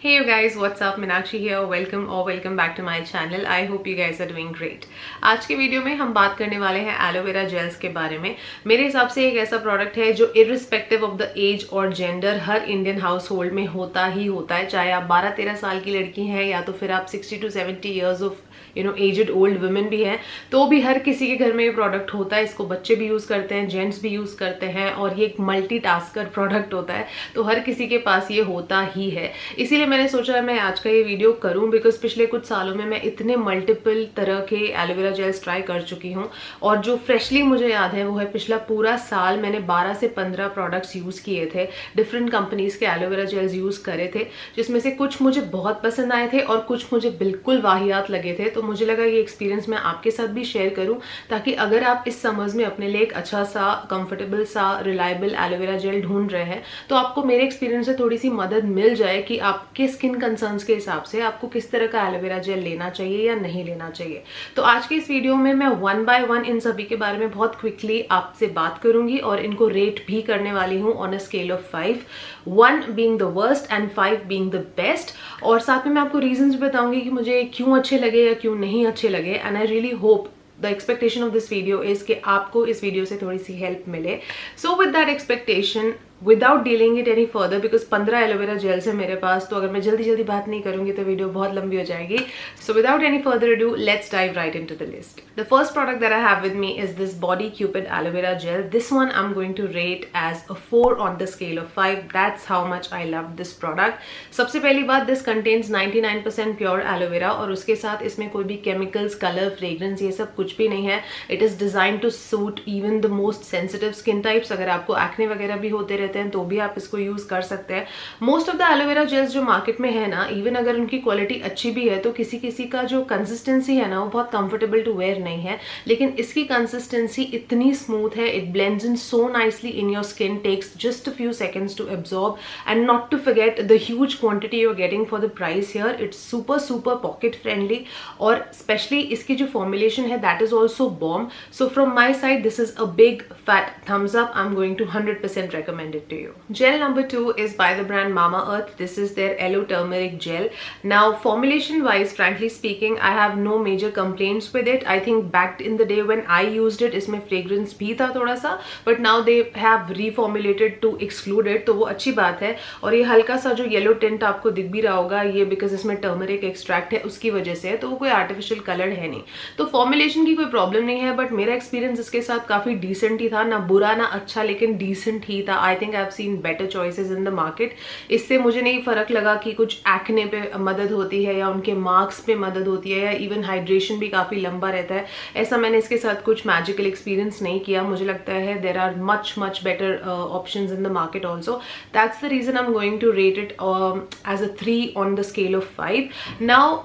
Hey you guys, what's up? Meenakshi here. Welcome back to my channel. I hope you guys are doing great. आज के video में हम बात करने वाले हैं एलोवेरा जेल्स के बारे में। मेरे हिसाब से एक ऐसा प्रोडक्ट है जो इर्रिस्पेक्टिव ऑफ द एज और जेंडर हर इंडियन हाउस होल्ड में होता ही होता है, चाहे आप 12-13 साल की लड़की हैं या तो फिर आप 60 to 70 years of aged old women भी हैं, तो भी हर किसी के घर में ये प्रोडक्ट होता है। इसको बच्चे भी यूज करते हैं, जेंट्स भी यूज करते हैं और ये एक मल्टीटास्कर प्रोडक्ट होता है, तो हर किसी के पास ये होता ही है। इसीलिए मैंने सोचा मैं आज का ये वीडियो करूं, बिकॉज पिछले कुछ सालों में मैं इतने मल्टीपल तरह के एलोवेरा जेल्स ट्राई कर चुकी हूं और जो फ्रेशली मुझे याद है वो है पिछला पूरा साल मैंने 12 से 15 प्रोडक्ट्स यूज किए थे, डिफरेंट कंपनीज के एलोवेरा जेल्स यूज करे थे, जिसमें से कुछ मुझे बहुत पसंद आए थे और कुछ मुझे बिल्कुल वाहियात लगे थे। तो मुझे लगा ये एक्सपीरियंस मैं आपके साथ भी शेयर करूं, ताकि अगर आप इस समर्स में अपने लिए एक अच्छा सा कंफर्टेबल सा रिलायबल एलोवेरा जेल ढूंढ रहे हैं तो आपको मेरे एक्सपीरियंस से थोड़ी सी मदद मिल जाए कि आपके स्किन कंसर्न्स के हिसाब से आपको किस तरह का एलोवेरा जेल लेना चाहिए या नहीं लेना चाहिए। तो आज के इस वीडियो में मैं 1 by 1 इन सभी के बारे में बहुत क्विकली आपसे बात करूंगी और इनको रेट भी करने वाली हूं on a scale of 5, 1 being the worst and 5 being the best. और साथ में मैं आपको रीजंस भी बताऊंगी कि मुझे क्यों अच्छे लगे या क्यों नहीं अच्छे लगे। And I really hope the expectation of this video is कि आपको इस वीडियो से थोड़ी सी हेल्प मिले। So with that expectation, without dealing it any further, because 15 aloe vera gels है मेरे पास, तो अगर मैं जल्दी बात नहीं करूंगी तो वीडियो बहुत लंबी हो जाएगी। So without any further do, let's dive right into the list. The first product that I have with me is this body cupid aloe vera gel. This one I am going to rate as a 4 on the scale of 5। That's how much I love this product. सबसे पहली बात, this contains 99% pure aloe vera और उसके साथ इसमें कोई भी chemicals, colour, fragrance ये सब कुछ भी नहीं है। It is design to suit even the most sensitive skin types. अगर आपको एक्ने वगैरह भी होते रहते हैं तो भी आप को यूज कर सकते हैं। Most of the aloe vera gels जो मार्केट में है ना, इवन अगर उनकी क्वालिटी अच्छी भी है तो किसी किसी का जो कंसिस्टेंसी है ना वो बहुत कंफर्टेबल टू वेयर नहीं है, लेकिन इसकी कंसिस्टेंसी इतनी स्मूथ है, it blends in so nicely in your skin, takes just a few seconds to absorb and not to forget the huge quantity you are getting for the price here. It's super pocket friendly और especially इसकी जो formulation है that is also bomb. So from my side this is a big fat thumbs up. I'm going to 100% recommend it to you. Gel number 2 is by the brand Mamaearth. This is their Aloe Turmeric Gel. Now formulation wise, frankly speaking, I have no major complaints with it. I think back in the day when I used it, इसमें fragrance भी था थोड़ा सा, but now they have reformulated to exclude it, तो वो अच्छी बात है। और ये हल्का सा जो येलो टिंट आपको दिख भी रहा होगा, ये बिकॉज इसमें टर्मरिक एक्सट्रैक्ट है उसकी वजह से है, तो वो कोई आर्टिफिशियल कलर है नहीं, तो फॉर्मुलेशन की कोई प्रॉब्लम नहीं है। बट मेरा एक्सपीरियंस इसके साथ काफी डिसेंट ही था, ना बुरा ना अच्छा, लेकिन डिसेंट ही था। आई think I have scene better choices in the market. इससे मुझे नहीं फर्क लगा कि कुछ एक्ने पे मदद होती है या उनके मार्क्स पे मदद होती है या इवन हाइड्रेशन भी काफी लंबा रहता है। ऐसा मैंने इसके साथ कुछ मैजिकल एक्सपीरियंस नहीं किया। मुझे लगता है there are much better options in the market also. That's the reason I am going to rate it as a 3 on the scale of 5। Now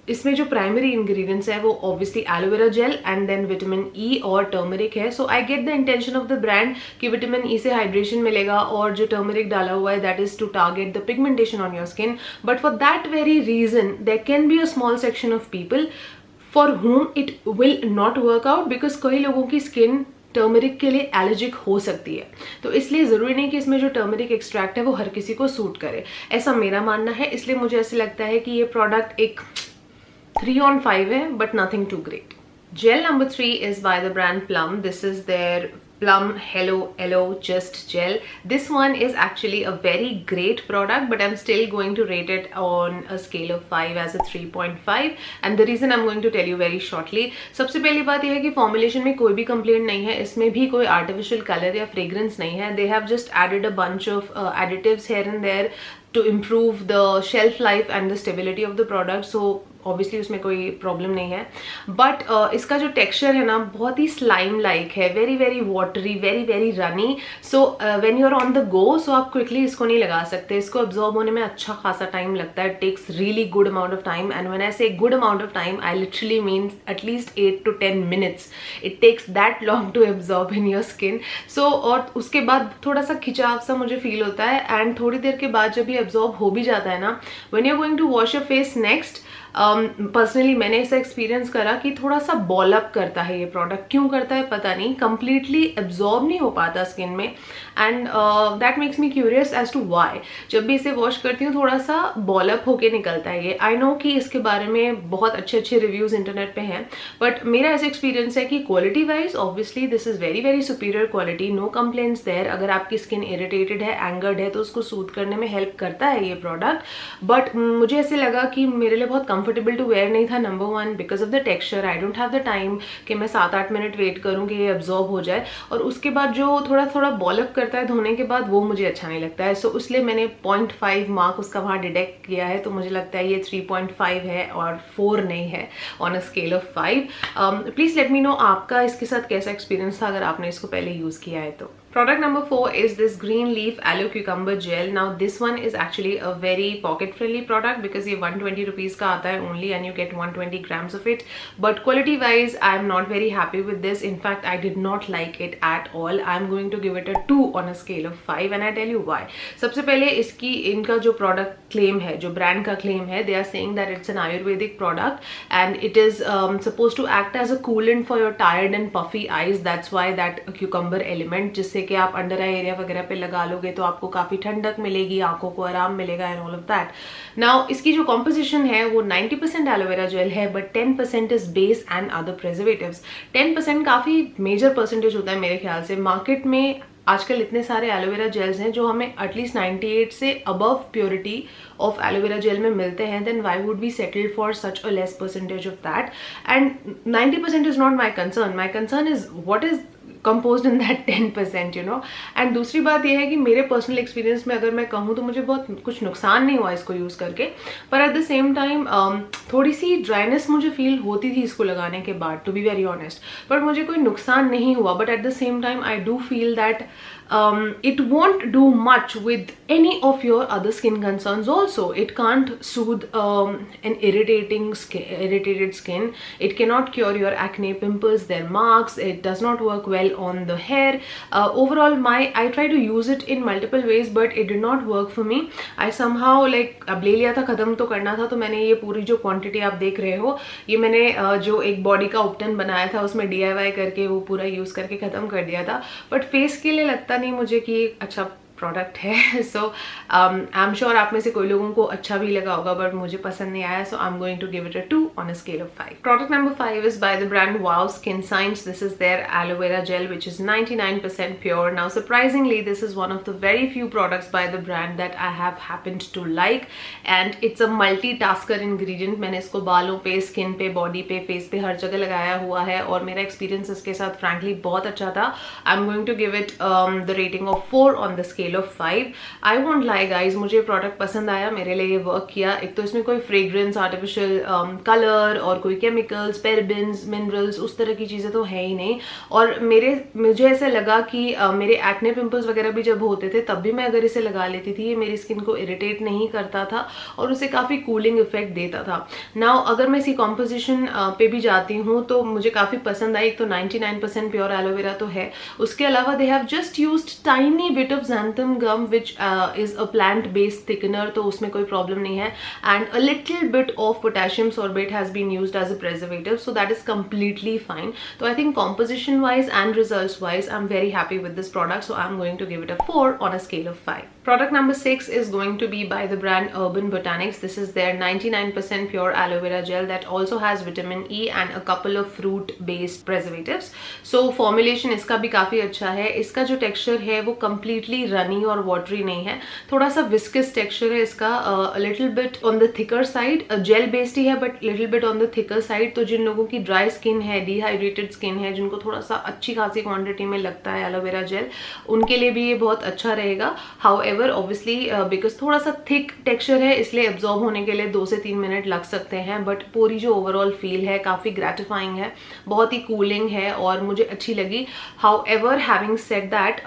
इसमें जो प्राइमरी इंग्रेडिएंट्स है वो obviously aloe vera gel and then vitamin E और turmeric है। So I get the intention of the brand कि vitamin E से hydration मिलेगा और जो टर्मरिक डाला हुआ है that is to target the pigmentation on your skin. But for that very reason there can be a small section of people for whom it will not work out, because कई लोगों की skin turmeric के लिए allergic हो सकती है, तो इसलिए जरूरी नहीं कि इसमें जो टर्मरिक एक्सट्रैक्ट है वो हर किसी को सूट करे, ऐसा मेरा मानना है। इसलिए मुझे ऐसे लगता है कि ये प्रोडक्ट एक 3 on 5 है, but nothing too great. Gel number 3 is by the brand Plum. This is their Plum Hello Aloe Just Gel. This one is actually a very great product, but I'm still going to rate it on a scale of 5 as a 3.5. And the reason I'm going to tell you very shortly. सबसे पहली बात यह है कि formulation में कोई भी complaint नहीं है, इसमें भी कोई आर्टिफिशियल कलर या फ्रेग्रेंस नहीं है। They have just added a bunch of additives here and there to improve the shelf life and the stability of the product. So obviously उसमें कोई प्रॉब्लम नहीं है, बट इसका जो टेक्सचर है ना बहुत ही स्लाइम लाइक है, very watery, very runny. So when you are on the go, so आप क्विकली इसको नहीं लगा सकते, इसको एब्जॉर्ब होने में अच्छा खासा टाइम लगता है। It takes really good amount of time, and when I say good amount of time I literally means at least 8 to 10 minutes it takes that long to absorb in your skin. So और उसके बाद थोड़ा सा खिंचाव सा मुझे feel होता है, एंड थोड़ी देर के बाद जब ये एब्जॉर्ब हो भी जाता है ना, when you are going to wash your face next, personally मैंने ऐसा एक्सपीरियंस करा कि थोड़ा सा बॉल अप करता है ये प्रोडक्ट। क्यों करता है पता नहीं, कंप्लीटली एब्जॉर्ब नहीं हो पाता स्किन में, and that makes me curious as to why. जब भी इसे वॉश करती हूँ थोड़ा सा बॉल अप होके निकलता है ये। आई नो कि इसके बारे में बहुत अच्छे अच्छे रिव्यूज इंटरनेट पे हैं, बट मेरा ऐसा एक्सपीरियंस है कि quality wise obviously this is very very superior quality, no complaints there. अगर आपकी स्किन इरिटेटेड है, एंगर्ड है, तो उसको सूद करने में हेल्प करता है ये प्रोडक्ट। बट मुझे ऐसे लगा कि मेरे लिए बहुत कंफर्टेबल टू वेयर नहीं था, number one because of the texture. I don't have the time कि मैं 7-8 मिनट वेट करूँ कि ये एब्जॉर्ब हो जाए, और उसके बाद जो थोड़ा थोड़ा बॉल अप करता है धोने के बाद, वो मुझे अच्छा नहीं लगता है। सो इसलिए मैंने 0.5 मार्क उसका वहाँ डिडक्ट किया है, तो मुझे लगता है ये 3.5 है और 4 नहीं है on a scale of 5। Please let me know आपका इसके साथ कैसा एक्सपीरियंस था अगर आपने इसको पहले यूज किया है तो। Product number 4 is this green leaf aloe cucumber gel. Now this one is actually a very pocket friendly product because ये 120 rupees का आता है only and you get 120 grams of it. But quality wise I am not very happy with this. In fact I did not like it at all. I am going to give it a 2 on a scale of 5 and I tell you why. सबसे पहले इनका जो product claim है, जो brand का claim है, they are saying that it's an Ayurvedic product and it is supposed to act as a coolant for your tired and puffy eyes. That's why that cucumber element, जिससे कि आप under eye area वगैरह पे लगा लोगे तो आपको काफी ठंडक मिलेगी, आंखों को आराम मिलेगा and all of that. Now इसकी जो कॉम्पोजिशन है वो 90% एलोवेरा जेल है, but 10% is base and other preservatives. 10% काफी मेजर परसेंटेज होता है मेरे ख्याल से। मार्केट में आजकल इतने सारे एलोवेरा जेल्स हैं जो हमें एटलीस्ट 98 से above purity of aloe vera gel में मिलते हैं, then why would we settle for such a less percentage of that. And 90% is not my concern, my concern is what is composed in that 10%, you know। एंड दूसरी बात यह है कि मेरे पर्सनल एक्सपीरियंस में अगर मैं कहूँ तो मुझे बहुत कुछ नुकसान नहीं हुआ इसको यूज़ करके, पर एट द सेम टाइम थोड़ी सी ड्राइनेस मुझे फील होती थी इसको लगाने के बाद, to be very honest. But मुझे कोई नुकसान नहीं हुआ, but at the same time I do feel that it won't do much with any of your other skin concerns also. It can't soothe an irritated skin. It cannot cure your acne, pimples, their marks. It does not work well on the hair. Overall I tried to use it in multiple ways but it did not work for me. I somehow like अब ले लिया था, खत्म तो करना था, तो मैंने ये पूरी जो क्वांटिटी आप देख रहे हो ये मैंने जो एक बॉडी का उपटन बनाया था उसमें DIY करके वो पूरा यूज करके खत्म कर दिया था। बट फेस के लिए लगता नहीं मुझे कि अच्छा प्रोडक्ट है। सो आई एम श्योर आप में से कोई लोगों को अच्छा भी लगा होगा, बट मुझे पसंद नहीं आया, so I am going to give it a 2 on a scale of 5। Product number 5 is by the brand वाव skin science. This is their aloe vera gel which is 99% pure. Now surprisingly this is one of the very few products by the brand that I have happened to like and it's a multitasker ingredient. मैंने इसको बालों पे, skin पे, body पे, face पे हर जगह लगाया हुआ है और मेरा एक्सपीरियंस इसके साथ फ्रैंकली बहुत अच्छा था। I am going to give it the rating of 4 on the scale of 5। I won't lie guys, मुझे प्रोडक्ट पसंद आया, मेरे लिए ये वर्क किया। एक तो इसमें कोई फ्रेग्रेंस, आर्टिफिशियल कलर और कोई केमिकल्स, पेराबेन्स, मिनरल्स उस तरह की चीज़ें तो है ही नहीं। और मुझे ऐसा लगा कि मेरे एक्ने पिंपल्स वगैरह भी जब होते थे तब भी मैं अगर इसे लगा लेती थी, ये मेरी स्किन को इरिटेट नहीं करता था और उसे काफ़ी कूलिंग इफेक्ट देता था। नाउ अगर मैं इसी कॉम्पोजिशन पे भी जाती हूँ तो मुझे काफ़ी पसंद आई। एक तो 99% प्योर एलोवेरा तो है, उसके अलावा they have just used tiny bit of xanthan gum which is a plant based thickener, तो उसमें कोई प्रॉब्लम नहीं है। And a little bit of potassium sorbate has been used as a preservative, so that is completely fine. So I think composition wise and results wise I'm very happy with this product, so I'm going to give it a 4 on a scale of 5. Product number 6 is going to be by the brand Urban Botanics. This is their 99% pure aloe vera gel that also has vitamin E and a couple of fruit based preservatives. So formulation इसका भी काफी अच्छा है। इसका जो texture है वो completely runny और watery नहीं है, थोड़ा सा viscous texture है इसका, a little bit on the thicker side, gel based ही है but little bit on the thicker side। तो जिन लोगों की dry skin है, dehydrated skin है, जिनको थोड़ा सा अच्छी खासी quantity में लगता है एलोवेरा जेल, उनके लिए भी ये बहुत अच्छा रहेगा। However ऑब्वियसली बिकॉज थोड़ा सा थिक टेक्सचर है इसलिए एब्जॉर्ब होने के लिए 2 से 3 मिनट लग सकते हैं, बट पूरी जो ओवरऑल फील है काफ़ी ग्रेटिफाइंग है, बहुत ही कूलिंग है और मुझे अच्छी लगी। हाउएवर हैविंग सेड दैट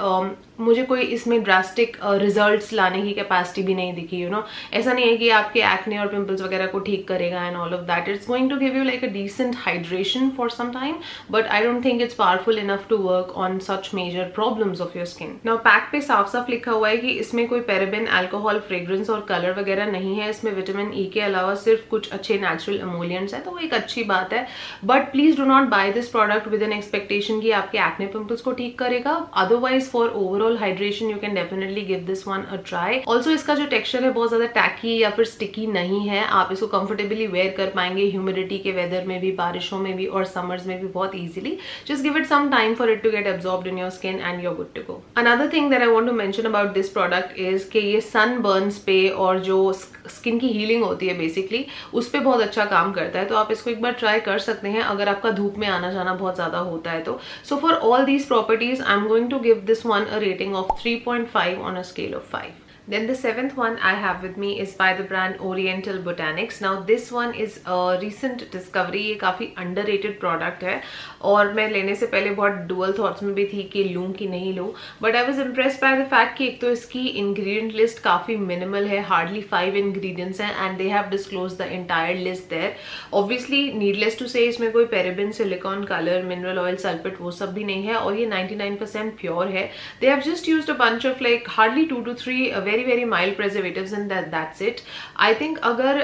मुझे कोई इसमें ड्रास्टिक रिजल्ट्स लाने की कैपेसिटी भी नहीं दिखी, यू नो। ऐसा नहीं है कि आपके एक्ने और पिंपल्स वगैरह को ठीक करेगा and all of that. It's going to give you like a decent hydration for some time, but I don't think it's powerful enough to work on such major problems of your skin. Now pack पे साफ साफ लिखा हुआ है कि इसमें कोई paraben, alcohol, fragrance और कलर वगैरह नहीं है। इसमें विटामिन ई के अलावा सिर्फ कुछ अच्छे नेचुरल एमोलिएंट्स है, तो वो एक अच्छी बात है। But please do not buy this product with an expectation कि आपके एक्ने पिंपल्स को ठीक करेगा। Otherwise for overall hydration you can definitely give this one a try. Also इसका जो टेक्सचर है बहुत ज्यादा टैकी या फिर स्टिकी नहीं है, आप इसको कंफर्टेबली वेयर कर पाएंगे ह्यूमिडिटी के वेदर में भी, बारिशों में भी और समर्स में भी बहुत easily. Just give it some time for it to get absorbed in your skin and you are good to go. Another thing that I want to mention about this product is कि ये सन Burns पे और जो skin की healing होती है basically उस पे बहुत अच्छा काम करता है, तो आप इसको एक बार ट्राई कर सकते हैं अगर आपका धूप में आना जाना बहुत ज्यादा होता है तो। So for all these properties I am going to give this one a rating of 3.5 on a scale of 5. Then the seventh one I have with me is by the brand Oriental Botanics. Now this one is a recent discovery. ये काफ़ी underrated product है और मैं लेने से पहले बहुत dual thoughts में भी थी कि लूँ कि नहीं लूँ, but I was impressed by the fact कि एक तो इसकी ingredient list काफ़ी minimal है, hardly 5 ingredients हैं and they have disclosed the entire list there. Obviously needless to say इसमें कोई paraben, silicone, color, mineral oil, sulfate वो सब भी नहीं है और ये 99% pure है. They have just used a bunch of like hardly 2 to 3 very mild preservatives and that's it. I think अगर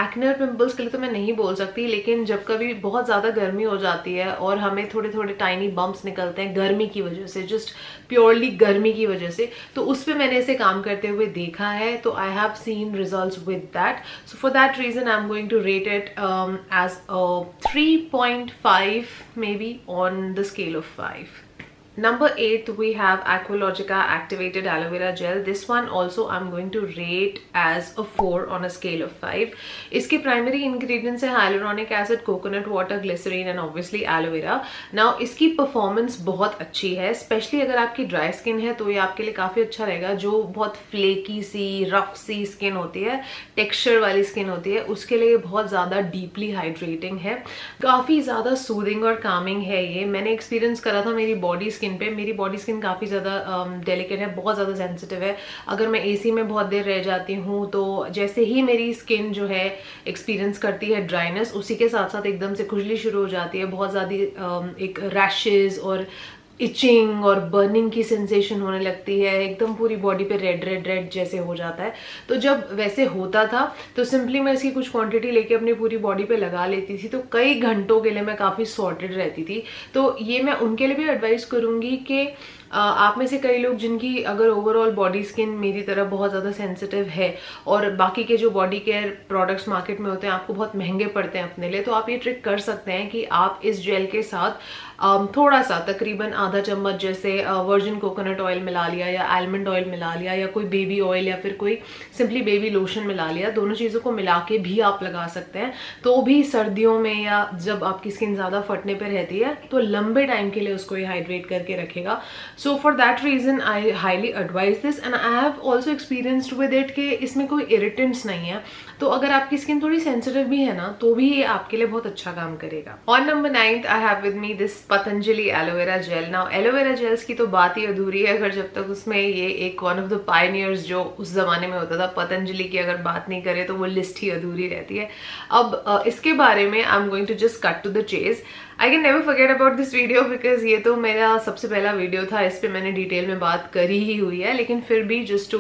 acne और pimples के लिए तो मैं नहीं बोल सकती, लेकिन जब कभी बहुत ज़्यादा गर्मी हो जाती है और हमें थोड़े थोड़े टाइनी बम्प्स निकलते हैं गर्मी की वजह से, जस्ट प्योरली गर्मी की वजह से, तो उस पर मैंने इसे काम करते हुए देखा है, तो I have seen results with that. So for that reason I am going to rate it as 3.5 maybe on the scale of 5. Number 8 we have Aqualogica Activated Aloe Vera Gel. This one also I'm going to rate as a 4 on a scale of 5. इसके primary ingredients है hyaluronic acid, coconut water, glycerine and obviously aloe vera. Now इसकी performance बहुत अच्छी है, especially अगर आपकी dry skin है तो ये आपके लिए काफ़ी अच्छा रहेगा. जो बहुत flaky सी, rough सी skin होती है, texture वाली skin होती है, उसके लिए बहुत ज़्यादा deeply hydrating है, काफ़ी ज़्यादा soothing और calming है ये. मैंने experience करा था मेरी body skin पे. मेरी बॉडी स्किन काफ़ी ज़्यादा डेलिकेट है, बहुत ज़्यादा सेंसिटिव है. अगर मैं एसी में बहुत देर रह जाती हूँ तो जैसे ही मेरी स्किन जो है एक्सपीरियंस करती है ड्राइनेस, उसी के साथ साथ एकदम से खुजली शुरू हो जाती है, बहुत ज़्यादा एक रैशेज और इचिंग और बर्निंग की सेंसेशन होने लगती है, एकदम पूरी बॉडी पे रेड रेड रेड जैसे हो जाता है. तो जब वैसे होता था तो सिंपली मैं इसकी कुछ क्वांटिटी लेके अपनी पूरी बॉडी पे लगा लेती थी, तो कई घंटों के लिए मैं काफ़ी सॉर्टेड रहती थी. तो ये मैं उनके लिए भी एडवाइस करूँगी कि आप में से कई लोग जिनकी अगर ओवरऑल बॉडी स्किन मेरी तरह बहुत ज़्यादा सेंसिटिव है और बाकी के जो बॉडी केयर प्रोडक्ट्स मार्केट में होते हैं आपको बहुत महंगे पड़ते हैं अपने लिए, तो आप ये ट्रिक कर सकते हैं कि आप इस जेल के साथ थोड़ा सा तकरीबन आधा चम्मच जैसे वर्जिन कोकोनट ऑयल मिला लिया या आलमंड ऑयल मिला लिया या कोई बेबी ऑयल या फिर कोई सिंपली बेबी लोशन मिला लिया, दोनों चीज़ों को मिला के भी आप लगा सकते हैं. तो भी सर्दियों में या जब आपकी स्किन ज़्यादा फटने पर रहती है तो लंबे टाइम के लिए उसको ये हाइड्रेट करके रखेगा. सो for that reason I highly advise this and I have also experienced with it कि इसमें कोई इरिटेंट्स नहीं है, तो अगर आपकी स्किन थोड़ी सेंसिटिव भी है ना तो भी ये आपके लिए बहुत अच्छा काम करेगा. On number 9 I have with me this Patanjali aloe vera gel. Now aloe vera gels की तो बात ही अधूरी है अगर जब तक उसमें ये एक वन ऑफ द पायनियर्स जो उस जमाने में होता था, पतंजलि की अगर बात नहीं करें तो वो लिस्ट ही अधूरी रहती है. अब इसके बारे में I am going to just cut to the chase. I can never forget about this video because ये तो मेरा सबसे पहला वीडियो था, इस पर मैंने डिटेल में बात करी ही हुई है, लेकिन फिर भी just to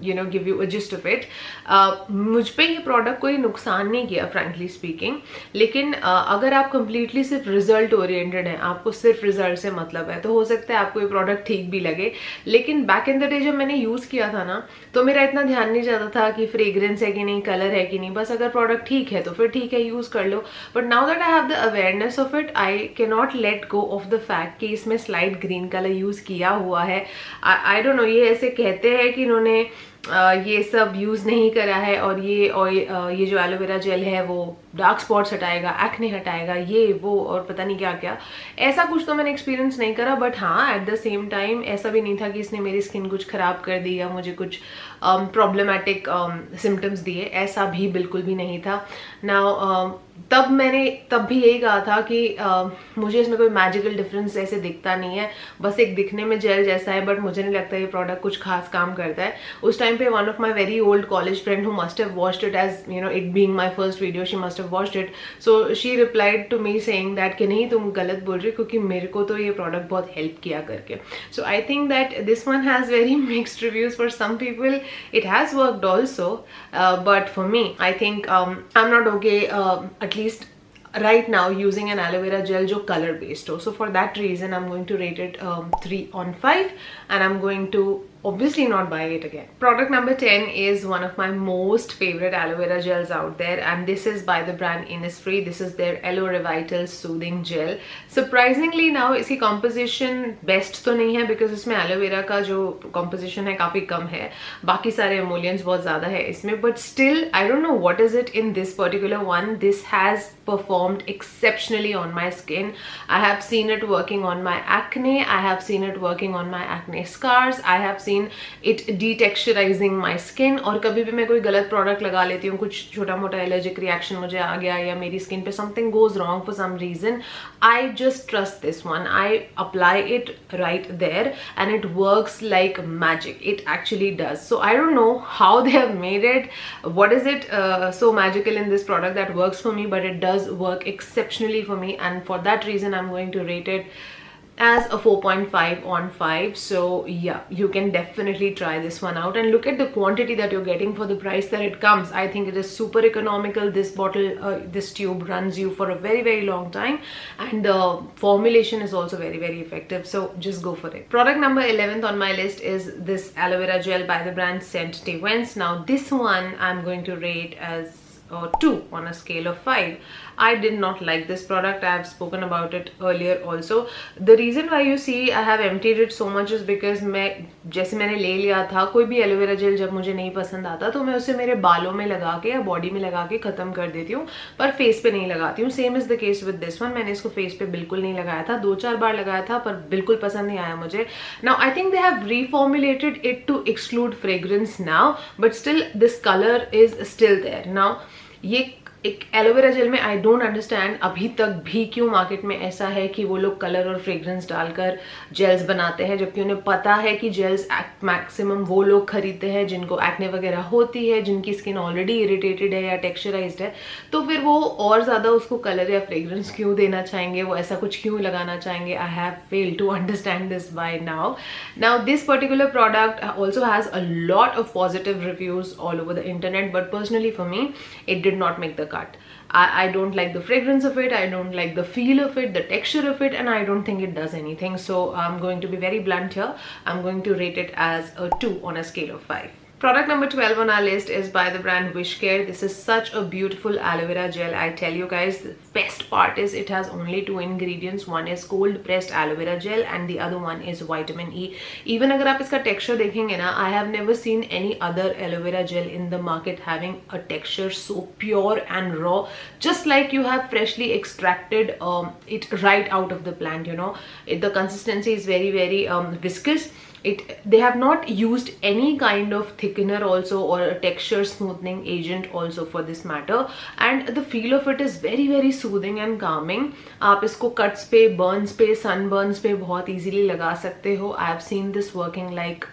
give you a gist of it, मुझ पे ये प्रोडक्ट कोई नुकसान नहीं किया फ्रैंकली स्पीकिंग. लेकिन अगर आप कंप्लीटली सिर्फ रिजल्ट ओरिएंटेड हैं, आपको सिर्फ रिजल्ट से मतलब है, तो हो सकता है आपको ये प्रोडक्ट ठीक भी लगे. लेकिन बैक इन द डे जब मैंने यूज़ किया था ना तो मेरा इतना ध्यान नहीं जाता था कि फ्रेग्रेंस है कि नहीं, कलर है कि नहीं, बस अगर प्रोडक्ट ठीक है तो फिर ठीक है, यूज़ कर लो. But now that I have the awareness of it, I cannot let go of the fact कि इसमें स्लाइट ग्रीन कलर यूज़ किया हुआ है. I don't know, ये ऐसे कहते हैं कि इन्होंने ये सब यूज़ नहीं करा है और ये जो एलोवेरा जेल है वो डार्क स्पॉट्स हटाएगा, एक्ने हटाएगा, ये वो और पता नहीं क्या क्या. ऐसा कुछ तो मैंने एक्सपीरियंस नहीं करा, बट हाँ एट द सेम टाइम ऐसा भी नहीं था कि इसने मेरी स्किन कुछ ख़राब कर दी या मुझे कुछ प्रॉब्लमेटिक सिम्टम्स दिए, ऐसा भी बिल्कुल भी नहीं था. नाउ तब भी यही कहा था कि मुझे इसमें कोई मैजिकल डिफरेंस ऐसे दिखता नहीं है, बस एक दिखने में जेल जैसा है, बट मुझे नहीं लगता ये प्रोडक्ट कुछ खास काम करता है। उस टाइम पे one of my very old college friend who must have watched it, as you know it being my first video, she must have watched it, so she replied to me saying that कि नहीं तुम गलत बोल रही, क्योंकि मेरे को तो ये प्रोडक्ट बहुत हेल्प किया करके। So I think that this one has very mixed reviews. For some people it has worked also, but for me I think I am not okay at least right now using an aloe vera gel jo color based ho. So for that reason I'm going to rate it 3 on 5, and I'm going to obviously not buy it again. Product number 10 is one of my most favorite aloe vera gels out there, and this is by the brand Innisfree. This is their Aloe Revital Soothing Gel. Surprisingly now इसकी composition best तो नहीं है, because इसमें aloe vera का जो composition है काफी कम है, बाकी सारे emollients बहुत ज़्यादा है इसमें, but still I don't know what is it in this particular one. This has performed exceptionally on my skin. I have seen it working on my acne, I have seen it working on my acne scars, I have seen it detexturizing my skin. और कभी भी मैं कोई गलत product लगा लेती हूँ, कुछ छोटा मोटा एलर्जिक रिएक्शन मुझे आ गया, या मेरी स्किन पे something goes wrong for some reason, I just trust this one. I apply it right there and it works like magic. It actually does. So I don't know how they have made it, what is it so magical in this product that works for me, but it does work exceptionally for me, and for that reason I'm going to rate it as a 4.5 on 5. So yeah, you can definitely try this one out, and look at the quantity that you're getting for the price that it comes. I think it is super economical. This bottle, this tube runs you for a very long time, and the formulation is also very effective, so just go for it. Product number 11th on my list is this aloe vera gel by the brand Scent Vents. Now this one I'm going to rate as 2 on a scale of 5. I did not like this product. I have spoken about it earlier also. The reason why you see I have emptied it so much is because जैसे मैंने ले लिया था, कोई भी aloe vera gel जब मुझे नहीं पसंद आता तो मैं उसे मेरे बालों में लगा के या बॉडी में लगा के खत्म कर देती हूँ, पर फेस पे नहीं लगाती हूँ. Same is the case with this one. मैंने इसको फेस पे बिल्कुल नहीं लगाया था, 2-4 बार लगाया था, पर बिल्कुल पसंद नहीं आया मुझे. Now I think they have reformulated it to exclude fragrance now, but still this colour is still there. नाउ ये एक एलोवेरा जेल में आई डोंट अंडरस्टैंड अभी तक भी क्यों मार्केट में ऐसा है कि वो लोग कलर और फ्रेग्रेंस डालकर जेल्स बनाते हैं, जबकि उन्हें पता है कि जेल्स मैक्सिमम वो लोग खरीदते हैं जिनको एक्ने वगैरह होती है, जिनकी स्किन ऑलरेडी इरिटेटेड है या टेक्सचराइज्ड है, तो फिर वो और ज़्यादा उसको कलर या फ्रेग्रेंस क्यों देना चाहेंगे, वो ऐसा कुछ क्यों लगाना चाहेंगे. I have failed to understand this by now this particular product also has a lot of positive reviews all over the internet, but personally for me it did not make the cut. I don't like the fragrance of it, I don't like the feel of it, the texture of it, and I don't think it does anything. So I'm going to be very blunt here. I'm going to rate it as a 2 on a scale of 5. Product number 12 on our list is by the brand Wishcare. This is such a beautiful aloe vera gel. I tell you guys, the best part is it has only 2 ingredients. One is cold pressed aloe vera gel and the other one is vitamin E. Even अगर आप इसका texture देखेंगे ना, I have never seen any other aloe vera gel in the market having a texture so pure and raw, just like you have freshly extracted it right out of the plant. You know, the consistency is very viscous. They have not used any kind of thickener also or a texture smoothing agent also for this matter, and the feel of it is very soothing and calming. आप इसको cuts पे, burns पे, sunburns पे बहुत easily लगा सकते हो. I have seen this working like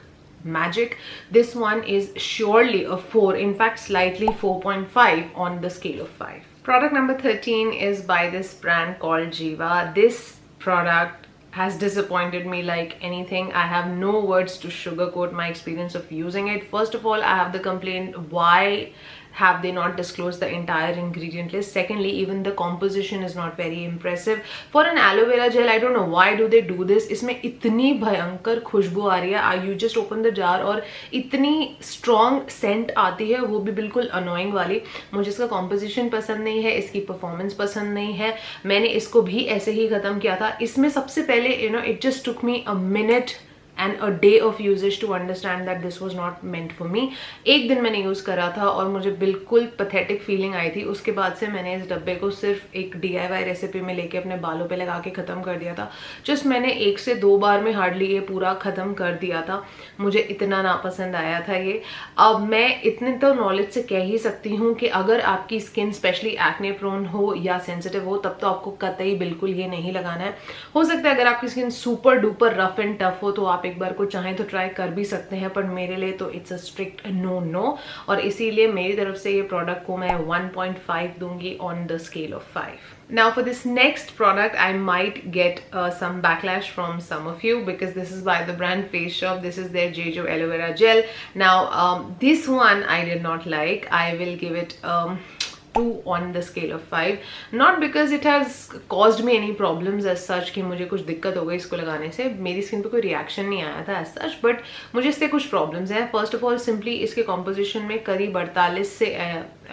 magic. This one is surely a 4, in fact slightly 4.5 on the scale of 5. Product number 13 is by this brand called Jiva. This product has disappointed me like anything. I have no words to sugarcoat my experience of using it. First of all, I have the complaint, why have they not disclosed the entire ingredient list? Secondly, even the composition is not very impressive. For an aloe vera gel, I don't know why do they do this. इसमें इतनी भयंकर खुशबू आ रही है, you just open the jar और इतनी strong scent आती है, वो भी बिल्कुल annoying वाली. मुझे इसका composition पसंद नहीं है, इसकी performance पसंद नहीं है. मैंने इसको भी ऐसे ही ख़त्म किया था. इसमें सबसे पहले it just took me a minute and a day of usage to understand that this was not meant for me. एक दिन मैंने यूज़ करा था और मुझे बिल्कुल पैथेटिक फीलिंग आई थी। उसके बाद से मैंने इस डब्बे को सिर्फ एक DIY रेसिपी में लेके अपने बालों पे लगा के ख़त्म कर दिया था। जस्ट मैंने 1 से 2 बार में हार्डली ये पूरा ख़त्म कर दिया था। मुझे इतना नापसंद आया था ये। अब मैं इतने तो नॉलेज से कह ही सकती हूँ कि अगर आपकी स्किन स्पेशली एक्ने प्रोन हो या सेंसिटिव हो तब तो आपको कतई बिल्कुल ये नहीं लगाना है। हो सकता है अगर आपकी skin super duper rough and tough हो तो आप एक बार को चाहें तो ट्राई कर भी सकते हैं, पर मेरे लिए तो इट्स अ स्ट्रिक्ट नो। और इसीलिए मेरी तरफ से ये प्रोडक्ट को मैं 1.5 दूंगी on the scale of 5. Now for this next product, I might get some backlash from some of you because this is by the brand Face Shop. This is their Jeju Aloe Vera Gel. Now this one I did not like. I will give it 2 on the scale of 5. Not because it has caused me any problems as such कि मुझे कुछ दिक्कत हो गई इसको लगाने से, मेरी स्किन पे कोई रिएक्शन नहीं आया था as such, बट मुझे इससे कुछ प्रॉब्लम्स हैं. फर्स्ट ऑफ ऑल सिंपली इसके कॉम्पोजिशन में करीब 48 से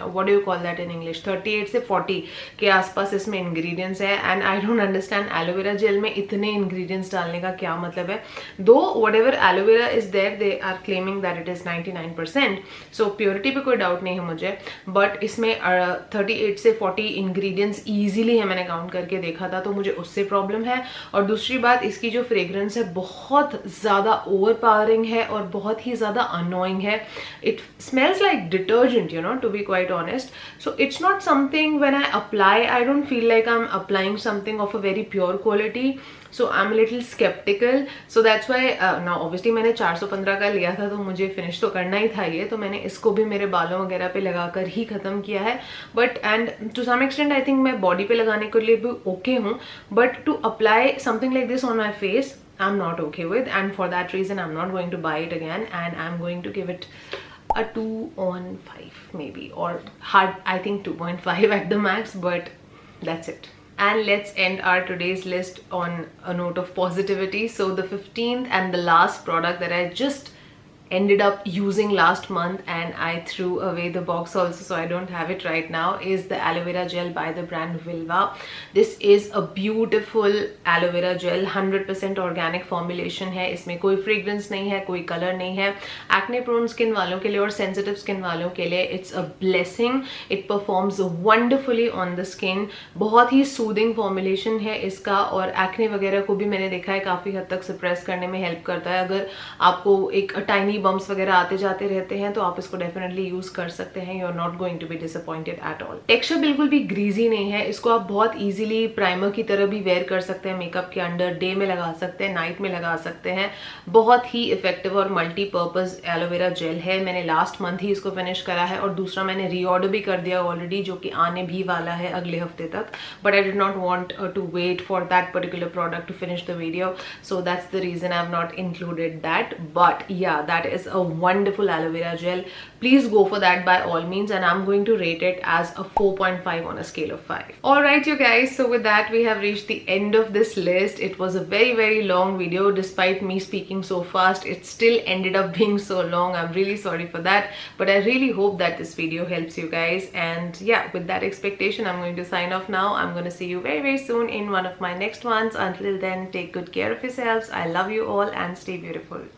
what do you call that in English 38 से 40 के आसपास इसमें इंग्रेडिएंट्स है. And I don't understand aloe vera gel में इतने इंग्रेडिएंट्स डालने का क्या मतलब है. Though whatever aloe vera is there they are claiming that it is 99%, so purity पे कोई डाउट नहीं है मुझे, बट इसमें 38 से 40 इंग्रेडिएंट्स इजीली है. मैंने काउंट करके देखा था, तो मुझे उससे प्रॉब्लम है. और दूसरी बात, इसकी जो फ्रेग्रेंस है बहुत ज़्यादा ओवर पावरिंग है और बहुत ही ज़्यादा अनोइंग है. It smells like detergent, you know, to be quite honest. So it's not something when I apply, I don't feel like I'm applying something of a very pure quality. So I'm a little skeptical. So that's why now obviously मैंने 415 का लिया था तो मुझे finish तो करना ही था ये, तो मैंने इसको भी मेरे बालों वगैरह पे लगाकर ही खत्म किया है. But and to some extent I think मैं बॉडी पे लगाने के लिए भी ओके हूँ, but to apply something like this on my face I'm not okay with, and for that reason I'm not going to buy it again, and I'm going to give it a 2 on 5 maybe, or hard I think 2.5 at the max, but that's it. And let's end our today's list on a note of positivity. So the 15th and the last product that I just ended up using last month, and I threw away the box also, so I don't have it right now, is the aloe vera gel by the brand Vilva. This is a beautiful aloe vera gel, 100% organic formulation है. इसमें कोई fragrance नहीं है, कोई color नहीं है. acne prone skin वालों के लिए और sensitive skin वालों के लिए it's a blessing. It performs wonderfully on the skin. बहुत ही soothing formulation है इसका, और acne वगैरह को भी मैंने देखा है काफ़ी हद तक suppress करने में help करता है. अगर आपको एक tiny बम्स वगैरह आते जाते रहते हैं तो आप इसको डेफिनेटली यूज कर सकते हैं. You are not going to be disappointed at all. Texture बिल्कुल भी ग्रीजी नहीं है. इसको आप बहुत इजीली प्राइमर की तरह भी वेयर कर सकते हैं, मेकअप के अंडर, डे में लगा सकते हैं, नाइट में लगा सकते हैं. बहुत ही इफेक्टिव और मल्टीपर्पज एलोवेरा जेल है. मैंने लास्ट मंथ ही इसको फिनिश करा है, और दूसरा मैंने रीऑर्डर भी कर दिया ऑलरेडी, जो कि आने भी वाला है अगले हफ्ते तक. But I did not want to wait for that particular product to finish the video, so that's the reason I have not included that. But yeah, that is a wonderful aloe vera gel. Please go for that by all means, and I'm going to rate it as a 4.5 on a scale of 5. Alright you guys, so with that we have reached the end of this list. It was a very long video. Despite me speaking so fast, it still ended up being so long. I'm really sorry for that, but I really hope that this video helps you guys. And yeah, with that expectation, I'm going to sign off now. I'm going to see you very soon in one of my next ones. Until then, take good care of yourselves. I love you all, and stay beautiful.